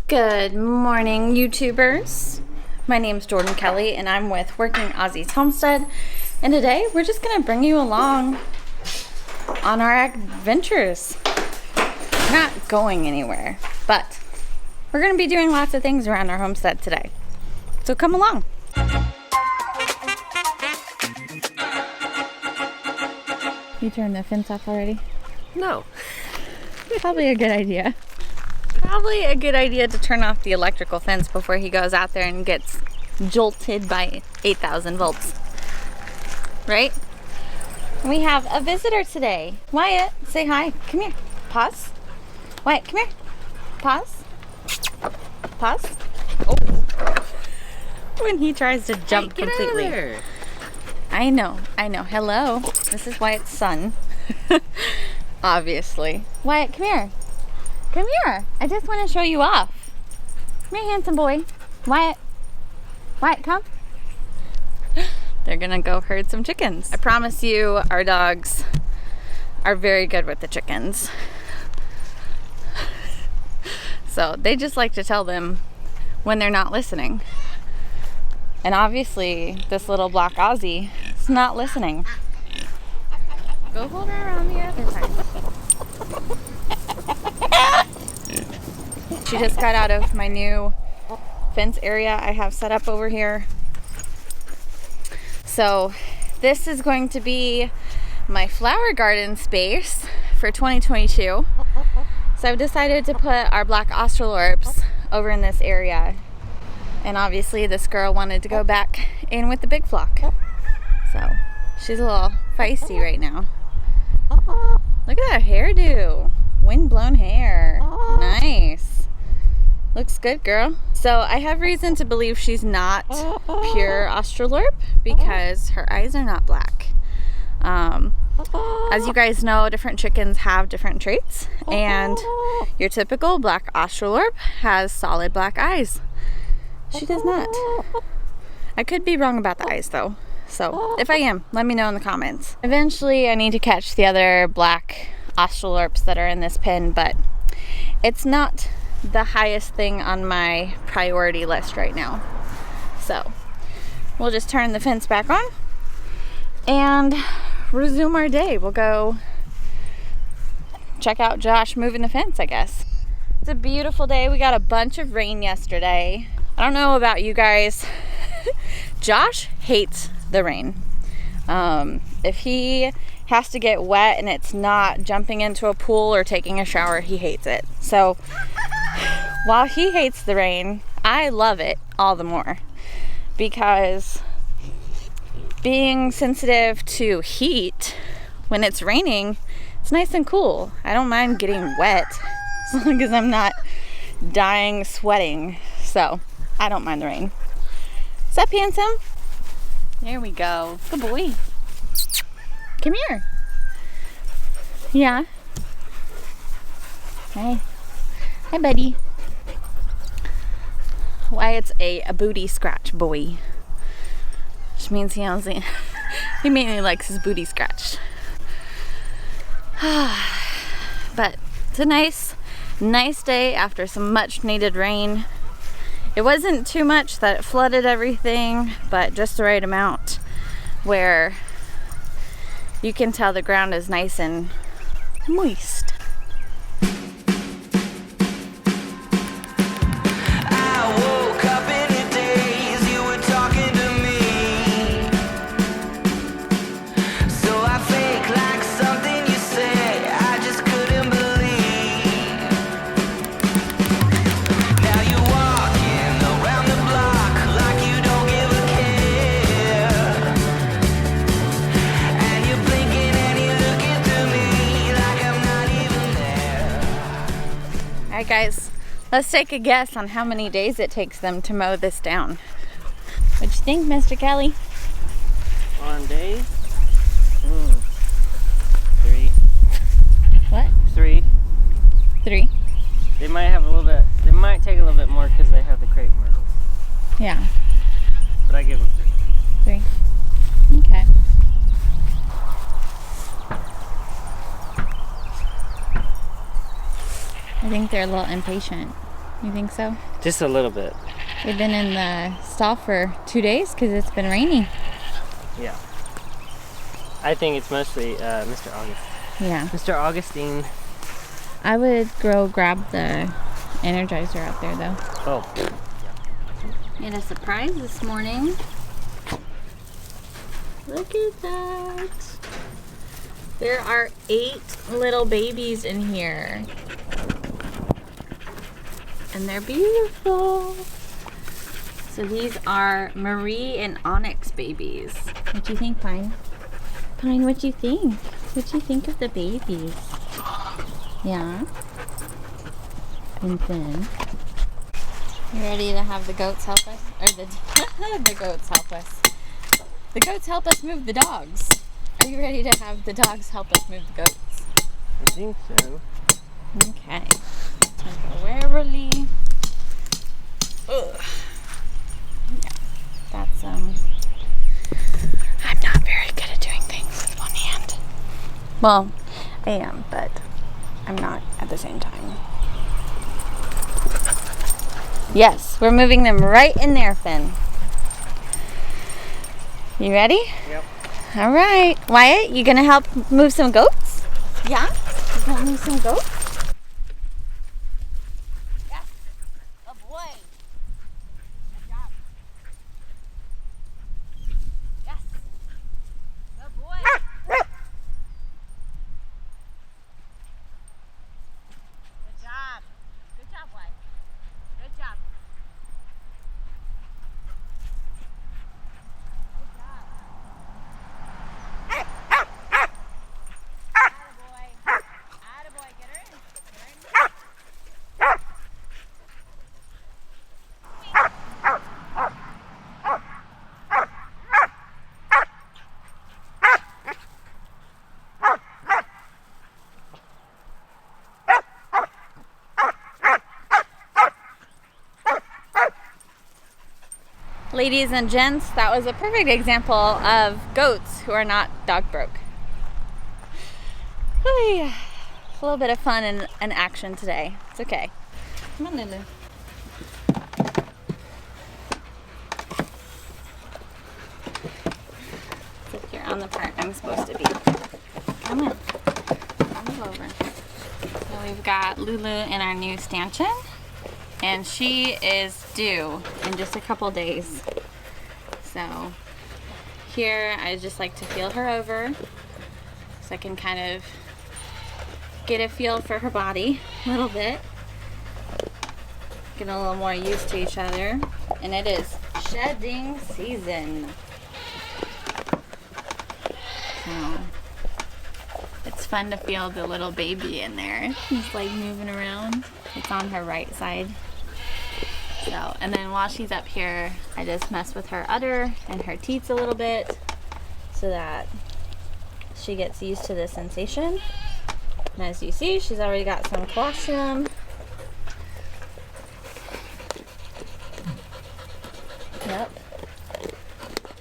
Good morning, YouTubers. My name's Jordan Kelly, and I'm with Working Aussies Homestead. And today, we're just gonna bring you along on our adventures. We're not going anywhere, but we're gonna be doing lots of things around our homestead today. So come along. You turned the fence off already? No. Probably a good idea. Probably a good idea to turn off the electrical fence before he goes out there and gets jolted by 8,000 volts. Right? We have a visitor today. Wyatt, say hi. Come here. Pause. Wyatt, come here. Pause. Pause. Oh. When he tries to jump completely. Out of there. I know. Hello. This is Wyatt's son. Obviously. Wyatt, come here. Come here. I just want to show you off. Come here, handsome boy. Wyatt. Wyatt, come. They're gonna go herd some chickens. I promise you, our dogs are very good with the chickens. So they just like to tell them when they're not listening. And obviously, this little black Aussie is not listening. Go hold her around the other side. She just got out of my new fence area I have set up over here. So this is going to be my flower garden space for 2022. So I've decided to put our black Australorps over in this area. And obviously this girl wanted to go back in with the big flock. So she's a little feisty right now. Look at that hairdo. Wind-blown hair. Nice. Looks good, girl. So I have reason to believe she's not pure Australorp because her eyes are not black. As you guys know, different chickens have different traits, and your typical black Australorp has solid black eyes. She does not. I could be wrong about the eyes though. So if I am, let me know in the comments. Eventually I need to catch the other black Australorps that are in this pen, but it's not the highest thing on my priority list right now. So we'll just turn the fence back on and resume our day. We'll go check out Josh moving the fence, I guess. It's a beautiful day. We got a bunch of rain yesterday. I don't know about you guys. Josh hates the rain. If he has to get wet and it's not jumping into a pool or taking a shower, he hates it. So while he hates the rain, I love it all the more, because being sensitive to heat, when it's raining, it's nice and cool. I don't mind getting wet as long as I'm not dying sweating. So I don't mind the rain. What's up, handsome? There we go. Good boy. Come here. Yeah. Hey. Hi, buddy. Wyatt's a booty scratch boy, which means he mainly likes his booty scratched. But it's a nice day after some much needed rain. It wasn't too much that it flooded everything, but just the right amount where you can tell the ground is nice and moist. Alright guys, let's take a guess on how many days it takes them to mow this down. What'd you think, Mr. Kelly? On days? 3. What? 3. 3? They might take a little bit more because they have the crepe myrtles. Yeah. But I give them 3. 3? Okay. I think they're a little impatient. You think so? Just a little bit. We've been in the stall for 2 days because it's been raining. Yeah. I think it's mostly Mr. August. Yeah. Mr. Augustine. I would go grab the Energizer out there though. Oh. We had a surprise this morning. Look at that. There are 8 little babies in here. And they're beautiful. So these are Marie and Onyx babies. What do you think, Pine? Pine, what do you think? What do you think of the babies? Yeah? And then, you ready to have the goats help us? Or the goats help us. The goats help us move the dogs. Are you ready to have the dogs help us move the goats? I think so. Okay. Temporarily. Ugh. Yeah. That's I'm not very good at doing things with one hand. Well, I am, but I'm not at the same time. Yes, we're moving them right in there, Finn. You ready? Yep. All right. Wyatt, you gonna help move some goats? Yeah? You gonna move some goats? Yes. Good boy. Good job. Yes. Good boy. Good job. Good job, Wyatt. Good job. Attaboy, get her in. Ladies and gents, that was a perfect example of goats who are not dog broke. A little bit of fun and action today. It's okay. Come on, Lulu. Sit here on the part I'm supposed to be. Come on. Come over. So we've got Lulu in our new stanchion, and she is due in just a couple days. So here I just like to feel her over so I can kind of get a feel for her body a little bit. Get a little more used to each other. And it is shedding season. So it's fun to feel the little baby in there. He's like moving around. It's on her right side. So, and then while she's up here, I just mess with her udder and her teats a little bit so that she gets used to the sensation. And as you see, she's already got some colostrum. Yep.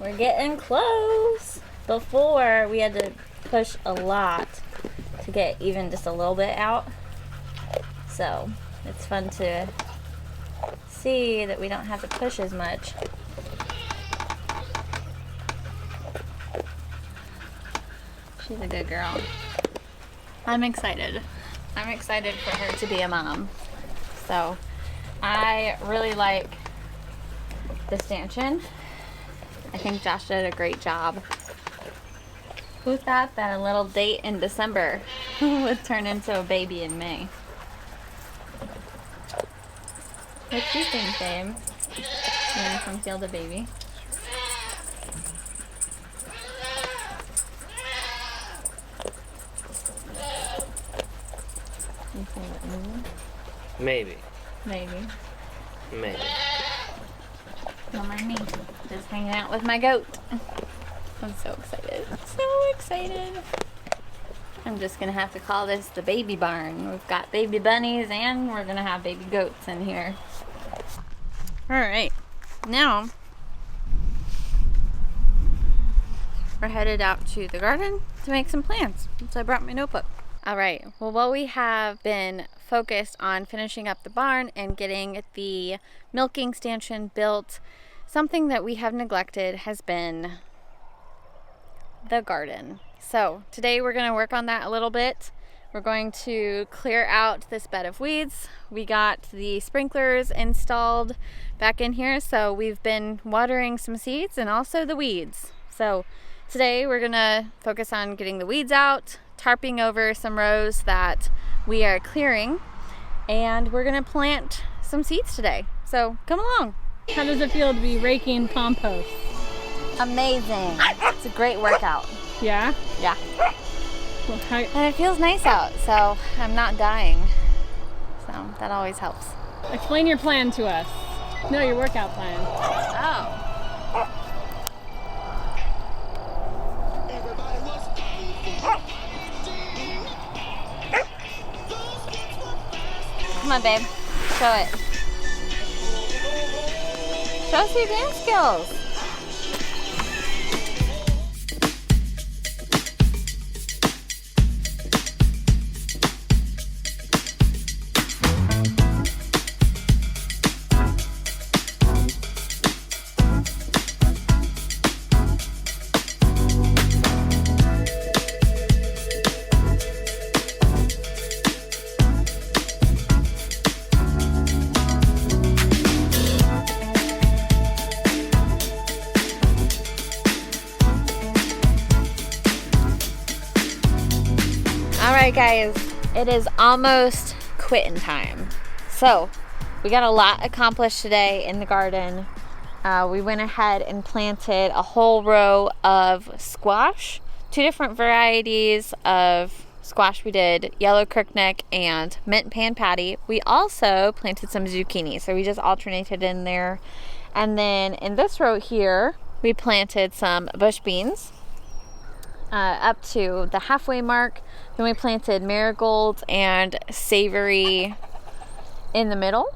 We're getting close. Before, we had to push a lot to get even just a little bit out. So, it's fun to see that we don't have to push as much. She's a good girl. I'm excited. I'm excited for her to be a mom. So I really like the stanchion. I think Josh did a great job. Who thought that a little date in December would turn into a baby in May? What do you think, babe? You want to come feel the baby? You feel it moving? Maybe. Maybe. Maybe. Don't mind me. Just hanging out with my goat. I'm so excited. So excited. I'm just going to have to call this the baby barn. We've got baby bunnies and we're going to have baby goats in here. Alright. Now, we're headed out to the garden to make some plants. So I brought my notebook. Alright. Well, what we have been focused on finishing up the barn and getting the milking stanchion built. Something that we have neglected has been the garden. So today we're going to work on that a little bit. We're going to clear out this bed of weeds. We got the sprinklers installed back in here, so we've been watering some seeds and also the weeds. So today we're going to focus on getting the weeds out, tarping over some rows that we are clearing, and we're going to plant some seeds today. So come along. How does it feel to be raking compost? Amazing. It's a great workout. Yeah? Yeah. Well, And it feels nice out, so I'm not dying. So that always helps. explain your plan to us. No, your workout plan. Oh. Come on, babe. Show it. Show us your dance skills. Alright guys, it is almost quitting time. So, we got a lot accomplished today in the garden. We went ahead and planted a whole row of squash. 2 different varieties of squash. We did yellow crookneck and mint pan patty. We also planted some zucchini, so we just alternated in there. And then in this row here, we planted some bush beans. Up to the halfway mark. Then we planted marigolds and savory in the middle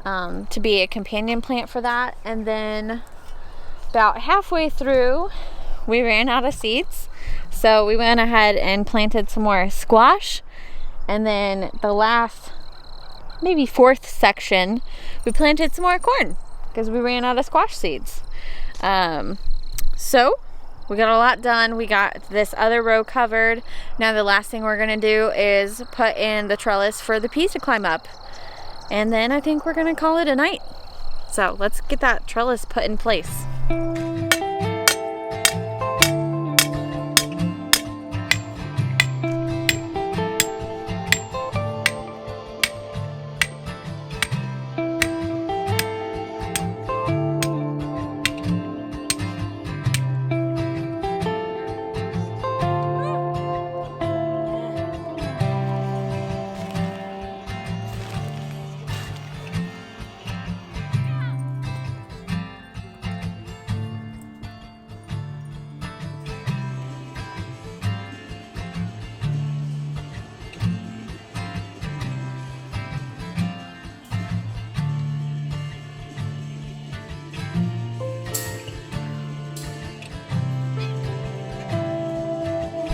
to be a companion plant for that. And then about halfway through, we ran out of seeds. So we went ahead and planted some more squash. And then the last, maybe 4th section, we planted some more corn because we ran out of squash seeds. So we got a lot done. We got this other row covered. Now the last thing we're gonna do is put in the trellis for the peas to climb up. And then I think we're gonna call it a night. So let's get that trellis put in place.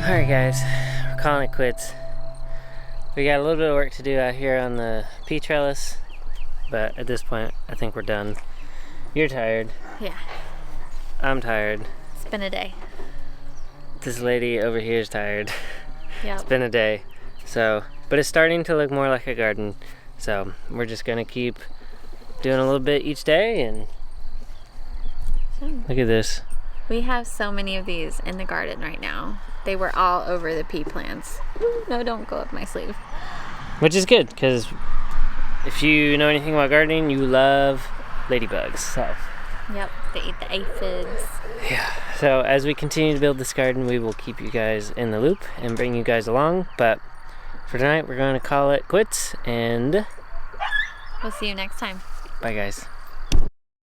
Alright guys, we're calling it quits. We got a little bit of work to do out here on the pea trellis, but at this point I think we're done. You're tired. Yeah, I'm tired. it's been a day. This lady over here is tired. Yeah. It's been a day. So, but it's starting to look more like a garden. So we're just gonna keep doing a little bit each day, and look at this. We have so many of these in the garden right now. They were all over the pea plants. Ooh, no, don't go up my sleeve. Which is good, because if you know anything about gardening, you love ladybugs. So Yep, they eat the aphids. yeah. So as we continue to build this garden, we will keep you guys in the loop and bring you guys along. But for tonight, we're going to call it quits, and We'll see you next time. bye guys.